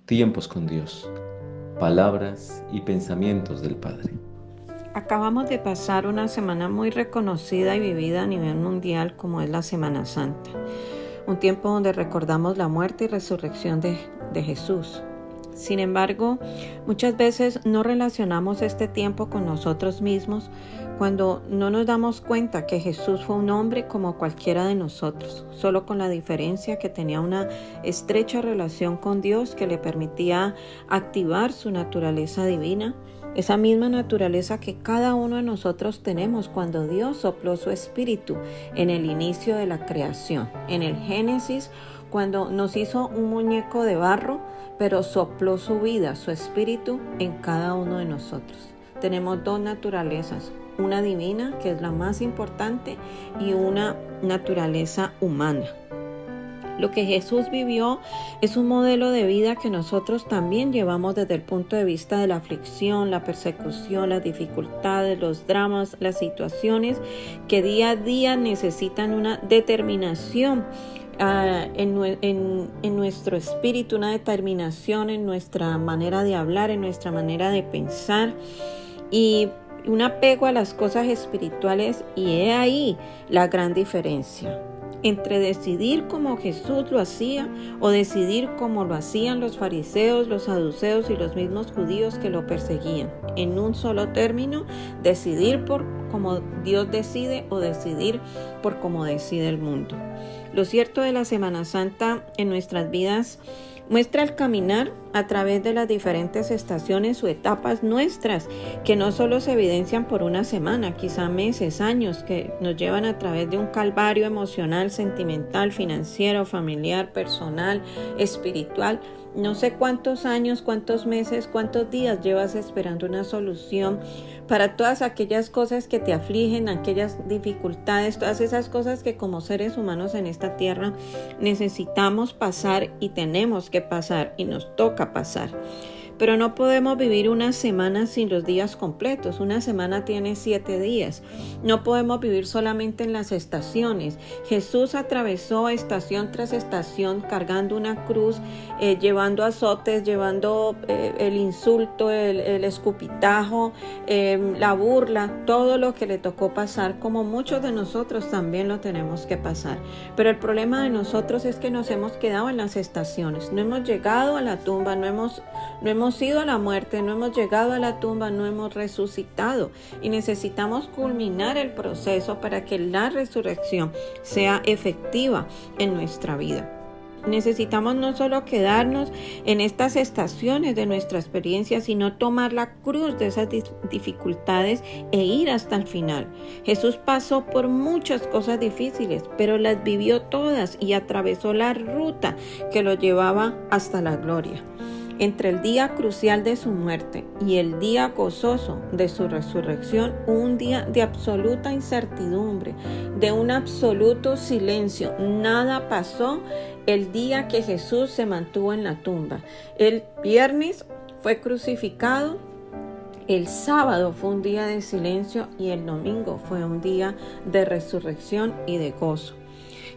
Tiempos con Dios. Palabras y pensamientos del Padre. Acabamos de pasar una semana muy reconocida y vivida a nivel mundial como es la Semana Santa. Un tiempo donde recordamos la muerte y resurrección de Jesús. Sin embargo, muchas veces no relacionamos este tiempo con nosotros mismos cuando no nos damos cuenta que Jesús fue un hombre como cualquiera de nosotros, solo con la diferencia que tenía una estrecha relación con Dios que le permitía activar su naturaleza divina, esa misma naturaleza que cada uno de nosotros tenemos cuando Dios sopló su espíritu en el inicio de la creación, en el Génesis, cuando nos hizo un muñeco de barro, pero sopló su vida, su espíritu en cada uno de nosotros. Tenemos dos naturalezas, una divina, que es la más importante, y una naturaleza humana. Lo que Jesús vivió es un modelo de vida que nosotros también llevamos desde el punto de vista de la aflicción, la persecución, las dificultades, los dramas, las situaciones que día a día necesitan una determinación en nuestro espíritu, una determinación en nuestra manera de hablar, en nuestra manera de pensar y un apego a las cosas espirituales, y he ahí la gran diferencia entre decidir como Jesús lo hacía o decidir como lo hacían los fariseos, los saduceos y los mismos judíos que lo perseguían. En un solo término, decidir por como Dios decide o decidir por como decide el mundo. Lo cierto de la Semana Santa en nuestras vidas muestra el caminar a través de las diferentes estaciones o etapas nuestras que no solo se evidencian por una semana, quizá meses, años, que nos llevan a través de un calvario emocional, sentimental, financiero, familiar, personal, espiritual. No sé cuántos años, cuántos meses, cuántos días llevas esperando una solución para todas aquellas cosas que te afligen, aquellas dificultades, todas esas cosas que como seres humanos en esta tierra necesitamos pasar y tenemos que pasar y nos toca pasar. Pero no podemos vivir una semana sin los días completos. Una semana tiene 7 días. No podemos vivir solamente en las estaciones. Jesús atravesó estación tras estación cargando una cruz, llevando azotes, llevando el insulto, el escupitajo, la burla, todo lo que le tocó pasar, como muchos de nosotros también lo tenemos que pasar. Pero el problema de nosotros es que nos hemos quedado en las estaciones. No hemos llegado a la tumba, no hemos ido a la muerte, no hemos llegado a la tumba, no hemos resucitado, y necesitamos culminar el proceso para que la resurrección sea efectiva en nuestra vida. Necesitamos no solo quedarnos en estas estaciones de nuestra experiencia, sino tomar la cruz de esas dificultades e ir hasta el final. Jesús pasó por muchas cosas difíciles, pero las vivió todas y atravesó la ruta que lo llevaba hasta la gloria. Entre el día crucial de su muerte y el día gozoso de su resurrección, un día de absoluta incertidumbre, de un absoluto silencio. Nada pasó el día que Jesús se mantuvo en la tumba. El viernes fue crucificado, el sábado fue un día de silencio y el domingo fue un día de resurrección y de gozo.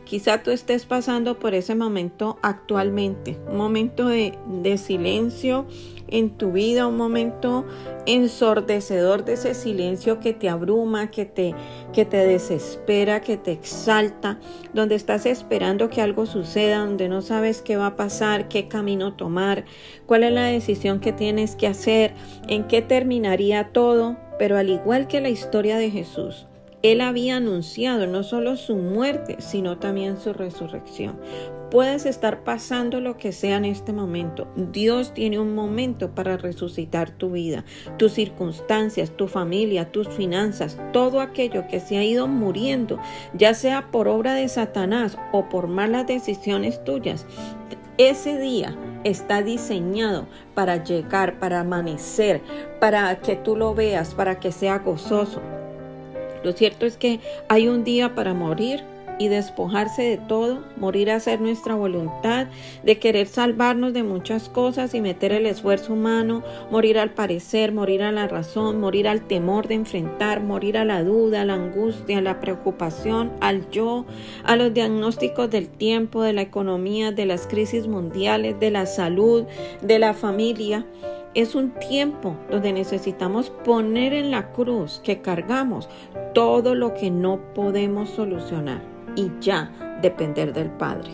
Quizá tú estés pasando por ese momento actualmente, un momento de silencio en tu vida, un momento ensordecedor de ese silencio que te abruma, que te desespera, que te exalta, donde estás esperando que algo suceda, donde no sabes qué va a pasar, qué camino tomar, cuál es la decisión que tienes que hacer, en qué terminaría todo. Pero al igual que la historia de Jesús, Él había anunciado no solo su muerte, sino también su resurrección. Puedes estar pasando lo que sea en este momento. Dios tiene un momento para resucitar tu vida, tus circunstancias, tu familia, tus finanzas, todo aquello que se ha ido muriendo, ya sea por obra de Satanás o por malas decisiones tuyas. Ese día está diseñado para llegar, para amanecer, para que tú lo veas, para que sea gozoso. Lo cierto es que hay un día para morir y despojarse de todo, morir a hacer nuestra voluntad, de querer salvarnos de muchas cosas y meter el esfuerzo humano, morir al parecer, morir a la razón, morir al temor de enfrentar, morir a la duda, a la angustia, a la preocupación, al yo, a los diagnósticos del tiempo, de la economía, de las crisis mundiales, de la salud, de la familia. Es un tiempo donde necesitamos poner en la cruz que cargamos todo lo que no podemos solucionar y ya depender del Padre.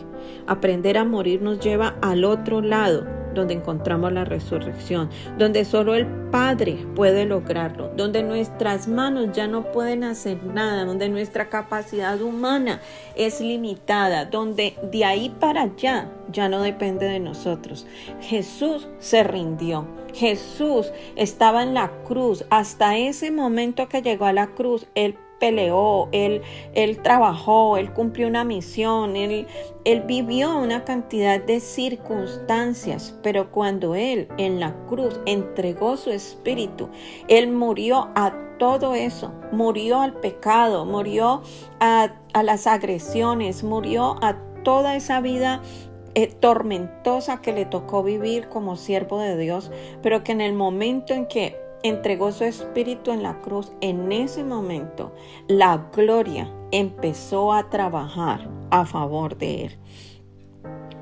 Aprender a morir nos lleva al otro lado, donde encontramos la resurrección, donde solo el Padre puede lograrlo, donde nuestras manos ya no pueden hacer nada, donde nuestra capacidad humana es limitada, donde de ahí para allá ya no depende de nosotros. Jesús se rindió. Jesús estaba en la cruz. Hasta ese momento que llegó a la cruz, Él peleó, él trabajó, Él cumplió una misión, él vivió una cantidad de circunstancias, pero cuando Él en la cruz entregó su espíritu, Él murió a todo eso, murió al pecado, murió a las agresiones, murió a toda esa vida tormentosa que le tocó vivir como siervo de Dios, pero que en el momento en que entregó su espíritu en la cruz, en ese momento la gloria empezó a trabajar a favor de Él.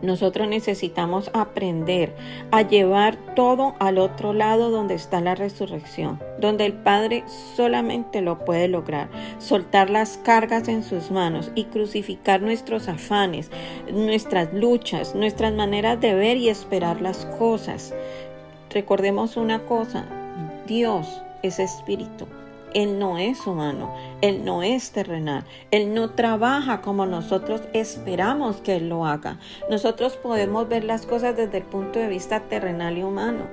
Nosotros necesitamos aprender a llevar todo al otro lado donde está la resurrección, donde el Padre solamente lo puede lograr, soltar las cargas en sus manos y crucificar nuestros afanes, nuestras luchas, nuestras maneras de ver y esperar las cosas. Recordemos una cosa, Dios es espíritu. Él no es humano, Él no es terrenal, Él no trabaja como nosotros esperamos que Él lo haga. Nosotros podemos ver las cosas desde el punto de vista terrenal y humano,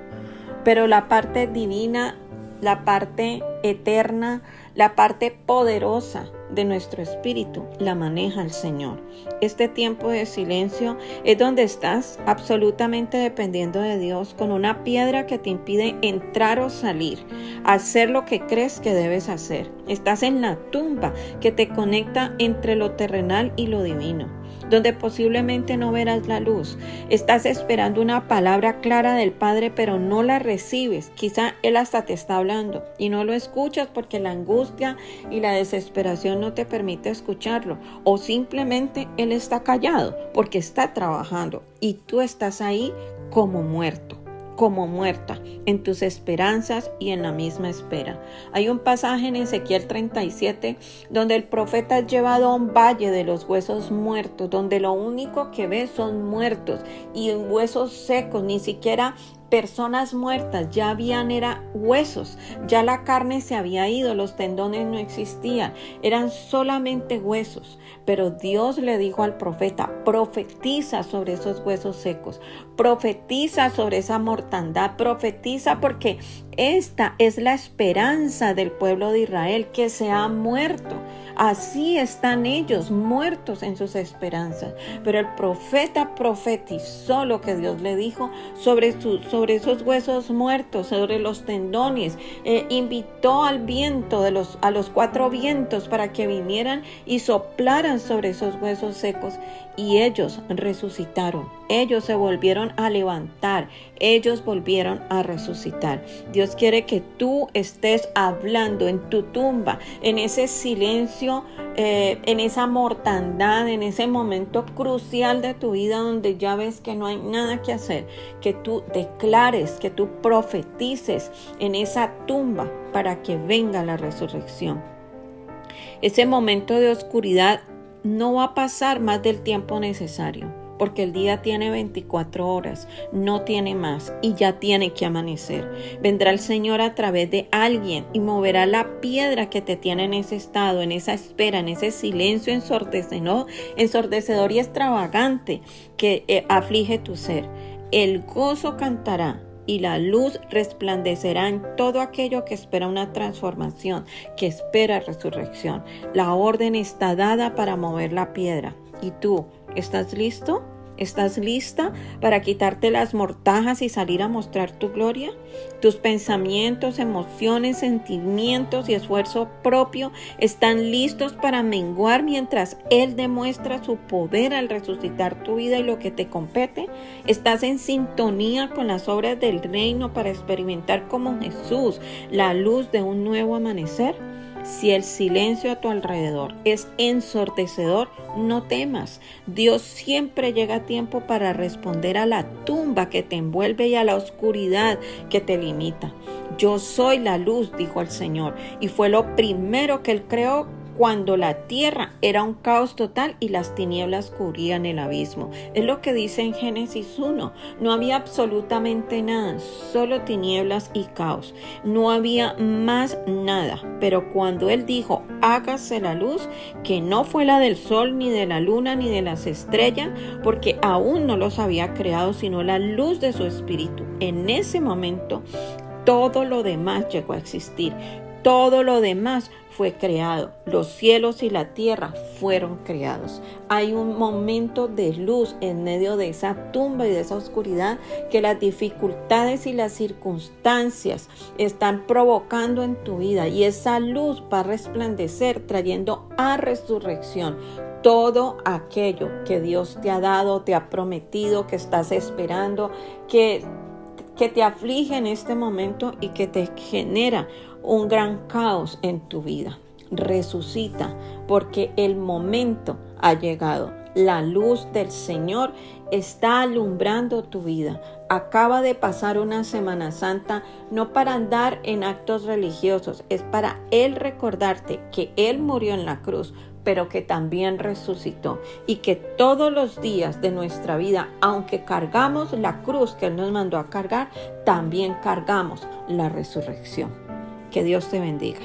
pero la parte divina, la parte eterna, la parte poderosa de nuestro espíritu la maneja el Señor. Este tiempo de silencio es donde estás absolutamente dependiendo de Dios, con una piedra que te impide entrar o salir, hacer lo que crees que debes hacer. Estás en la tumba que te conecta entre lo terrenal y lo divino, donde posiblemente no verás la luz. Estás esperando una palabra clara del Padre, pero no la recibes. Quizá Él hasta te está hablando y no lo escuchas porque la angustia y la desesperación no te permite escucharlo, o simplemente Él está callado porque está trabajando y tú estás ahí como muerto, como muerta en tus esperanzas y en la misma espera. Hay un pasaje en Ezequiel 37 donde el profeta es llevado a un valle de los huesos muertos, donde lo único que ve son muertos y huesos secos, ni siquiera personas muertas, ya habían huesos, ya la carne se había ido, los tendones no existían, eran solamente huesos. Pero Dios le dijo al profeta: profetiza sobre esos huesos secos, profetiza sobre esa mortandad, profetiza, porque esta es la esperanza del pueblo de Israel, que se ha muerto. Así están ellos, muertos en sus esperanzas. Pero el profeta profetizó lo que Dios le dijo sobre esos huesos muertos, sobre los tendones. Invitó al viento, a los cuatro vientos, para que vinieran y soplaran sobre esos huesos secos. Y ellos resucitaron. Ellos se volvieron a levantar. Ellos volvieron a resucitar. Dios quiere que tú estés hablando en tu tumba, en ese silencio, en esa mortandad, en ese momento crucial de tu vida donde ya ves que no hay nada que hacer, que tú declares, que tú profetices en esa tumba para que venga la resurrección. Ese momento de oscuridad no va a pasar más del tiempo necesario, porque el día tiene 24 horas, no tiene más, y ya tiene que amanecer. Vendrá el Señor a través de alguien y moverá la piedra que te tiene en ese estado, en esa espera, en ese silencio ensordecedor y extravagante que aflige tu ser. El gozo cantará y la luz resplandecerá en todo aquello que espera una transformación, que espera resurrección. La orden está dada para mover la piedra. ¿Y tú, estás listo? ¿Estás lista para quitarte las mortajas y salir a mostrar tu gloria? Tus pensamientos, emociones, sentimientos y esfuerzo propio están listos para menguar mientras Él demuestra su poder al resucitar tu vida y lo que te compete. ¿Estás en sintonía con las obras del reino para experimentar como Jesús la luz de un nuevo amanecer? Si el silencio a tu alrededor es ensordecedor, no temas. Dios siempre llega a tiempo para responder a la tumba que te envuelve y a la oscuridad que te limita. Yo soy la luz, dijo el Señor, y fue lo primero que Él creó cuando la tierra era un caos total y las tinieblas cubrían el abismo. Es lo que dice en Génesis 1. No había absolutamente nada, solo tinieblas y caos. No había más nada. Pero cuando Él dijo, hágase la luz, que no fue la del sol, ni de la luna, ni de las estrellas, porque aún no los había creado, sino la luz de su espíritu. En ese momento, todo lo demás llegó a existir. Todo lo demás fue creado. Los cielos y la tierra fueron creados. Hay un momento de luz en medio de esa tumba y de esa oscuridad que las dificultades y las circunstancias están provocando en tu vida. Y esa luz va a resplandecer trayendo a resurrección todo aquello que Dios te ha dado, te ha prometido, que estás esperando, que te aflige en este momento y que te genera un gran caos en tu vida. Resucita, porque el momento ha llegado. La luz del Señor está alumbrando tu vida. Acaba de pasar una Semana Santa, no para andar en actos religiosos, es para Él recordarte que Él murió en la cruz, pero que también resucitó, y que todos los días de nuestra vida, aunque cargamos la cruz que Él nos mandó a cargar, también cargamos la resurrección. Que Dios te bendiga.